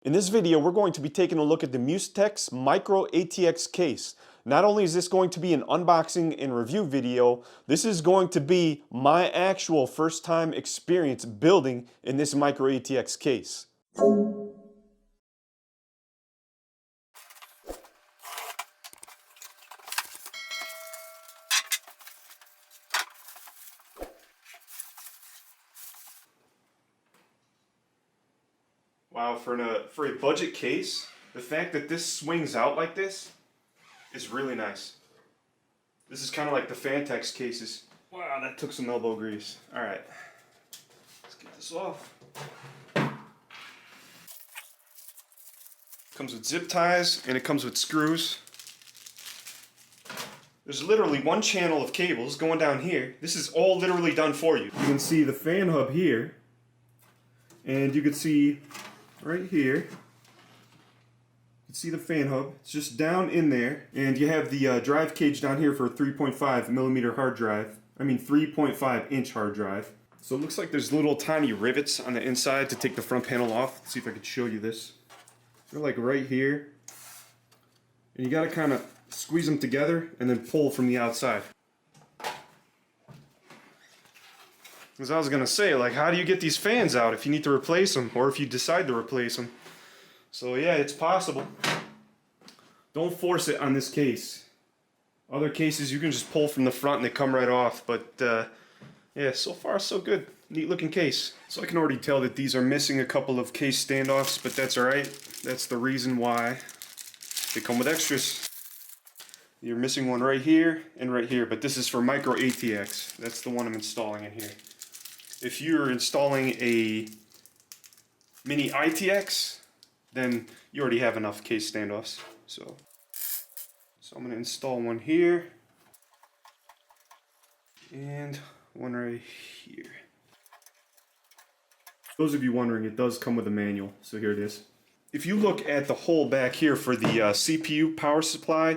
In this video, we're going to be taking a look at the Musetex Micro ATX case. Not only is this going to be an unboxing and review video, this is going to be my actual first time experience building in this Micro ATX case. Wow, for a budget case, the fact that this swings out like this is really nice. This is kind of like the Fantex cases. Wow, that took some elbow grease. All right, let's get this off. Comes with zip ties and it comes with screws. There's literally one channel of cables going down here. This is all literally done for you. You can see the fan hub here, and you can see right here, you can see the fan hub. It's just down in there, and you have the drive cage down here for a 3.5 millimeter hard drive. I mean 3.5 inch hard drive. So it looks like there's little tiny rivets on the inside to take the front panel off. Let's see if I could show you this. They're like right here, and you gotta kind of squeeze them together and then pull from the outside. As I was gonna say, like, how do you get these fans out if you need to replace them, or if you decide to replace them? So yeah, it's possible. Don't force it on this case. Other cases you can just pull from the front and they come right off, but yeah, so far so good. Neat looking case. So I can already tell that these are missing a couple of case standoffs, but that's alright. That's the reason why they come with extras. You're missing one right here and right here, but this is for Micro ATX. That's the one I'm installing in here. If you're installing a mini ITX, then you already have enough case standoffs. So I'm going to install one here and one right here. For those of you wondering, it does come with a manual, so here it is. If you look at the hole back here for the CPU power supply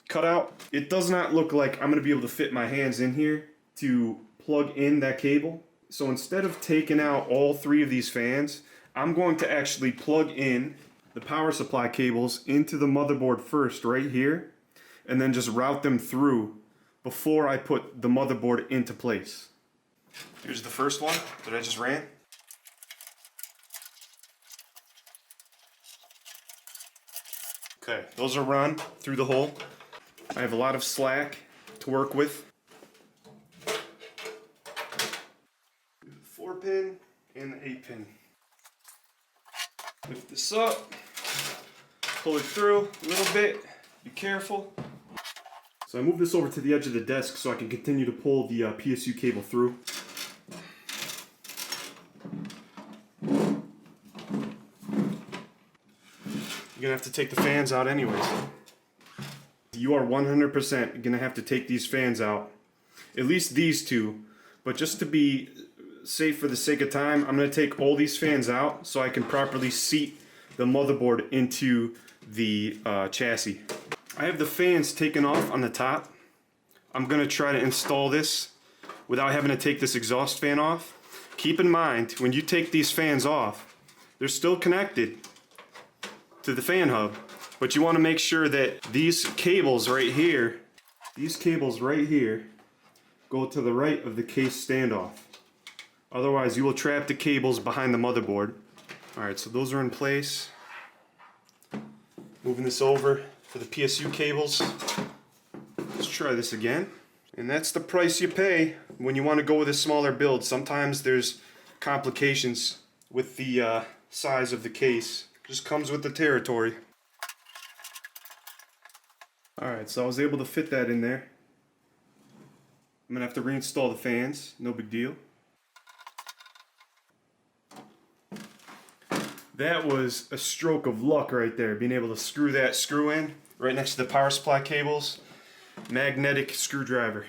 cutout, it does not look like I'm going to be able to fit my hands in here to plug in that cable. So instead of taking out all three of these fans, I'm going to actually plug in the power supply cables into the motherboard first right here, and then just route them through before I put the motherboard into place. Here's the first one that I just ran. Okay, those are run through the hole. I have a lot of slack to work with. 4-pin and the 8-pin. Lift this up, pull it through a little bit, be careful. So I move this over to the edge of the desk so I can continue to pull the PSU cable through. You're gonna have to take the fans out anyways. You are 100% gonna have to take these fans out, at least these two, but just to be safe for the sake of time, I'm going to take all these fans out so I can properly seat the motherboard into the chassis. I have the fans taken off on the top. I'm going to try to install this without having to take this exhaust fan off. Keep in mind, when you take these fans off, they're still connected to the fan hub, but you want to make sure that these cables right here, go to the right of the case standoff. Otherwise, you will trap the cables behind the motherboard. Alright, so those are in place. Moving this over for the PSU cables. Let's try this again. And that's the price you pay when you want to go with a smaller build. Sometimes there's complications with the size of the case. Just comes with the territory. Alright, so I was able to fit that in there. I'm going to have to reinstall the fans. No big deal. That was a stroke of luck right there, being able to screw that screw in right next to the power supply cables. Magnetic screwdriver.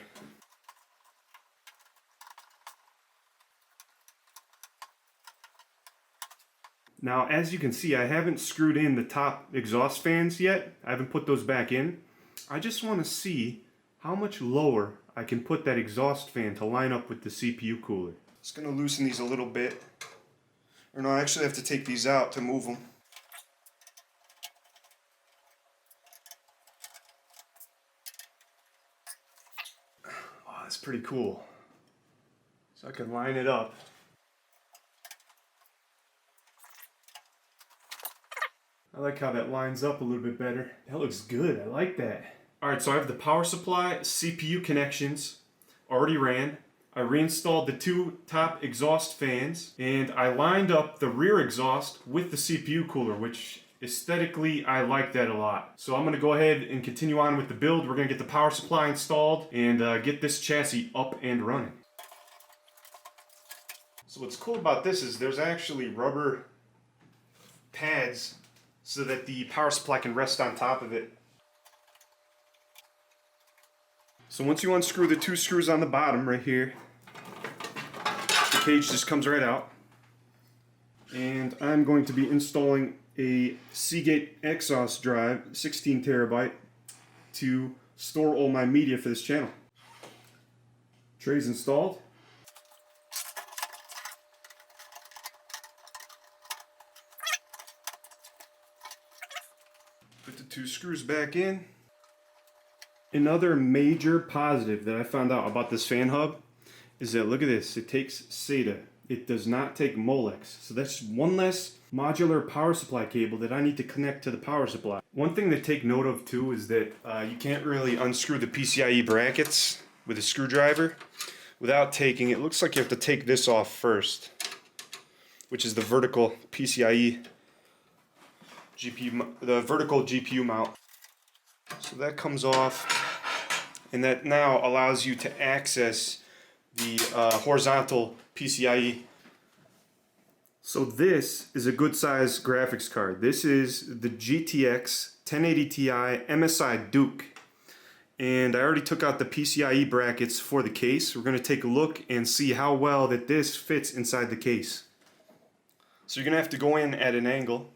Now, as you can see, I haven't screwed in the top exhaust fans yet. I haven't put those back in. I just want to see how much lower I can put that exhaust fan to line up with the CPU cooler. Just going to loosen these a little bit. Or no, I actually have to take these out to move them. That's pretty cool. So I can line it up. I like how that lines up a little bit better. That looks good, I like that. Alright, so I have the power supply, CPU connections already ran. I reinstalled the 2 top exhaust fans, and I lined up the rear exhaust with the CPU cooler, which aesthetically I like that a lot. So I'm going to go ahead and continue on with the build. We're going to get the power supply installed and get this chassis up and running. So what's cool about this is there's actually rubber pads so that the power supply can rest on top of it. So once you unscrew the 2 screws on the bottom right here, the cage just comes right out. And I'm going to be installing a Seagate Exos drive, 16 terabyte, to store all my media for this channel. Tray's installed. Put the 2 screws back in. Another major positive that I found out about this fan hub is that, look at this, it takes SATA. It does not take Molex. So that's one less modular power supply cable that I need to connect to the power supply. One thing to take note of too is that you can't really unscrew the PCIe brackets with a screwdriver without taking, it looks like you have to take this off first, which is the vertical PCIe GPU, the vertical GPU mount. So that comes off, and that now allows you to access the horizontal PCIe. So this is a good size graphics card. This is the GTX 1080 Ti MSI Duke. And I already took out the PCIe brackets for the case. We're going to take a look and see how well that this fits inside the case. So you're going to have to go in at an angle.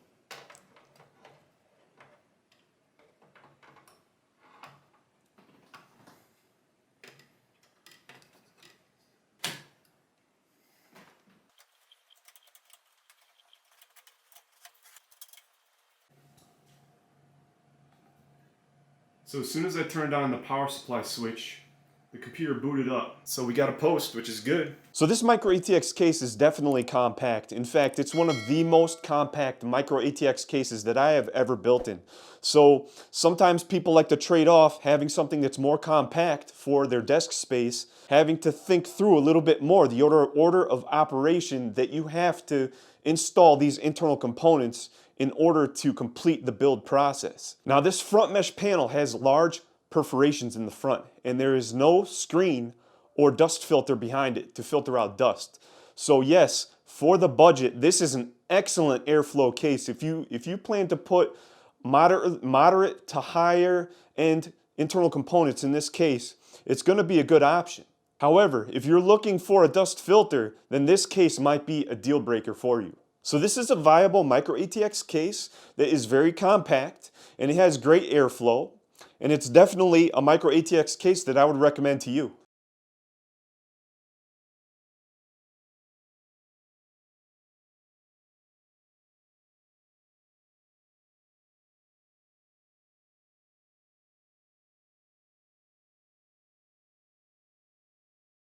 So as soon as I turned on the power supply switch, the computer booted up. So we got a post, which is good. So this micro ATX case is definitely compact. In fact, it's one of the most compact micro ATX cases that I have ever built in. So sometimes people like to trade off having something that's more compact for their desk space, having to think through a little bit more the order of operation that you have to install these internal components in order to complete the build process. Now this front mesh panel has large perforations in the front, and there is no screen or dust filter behind it to filter out dust. So yes, for the budget, this is an excellent airflow case. If you plan to put moderate to higher end internal components in this case, it's going to be a good option. However, if you're looking for a dust filter, then this case might be a deal breaker for you. So this is a viable micro ATX case that is very compact, and it has great airflow, and it's definitely a micro ATX case that I would recommend to you.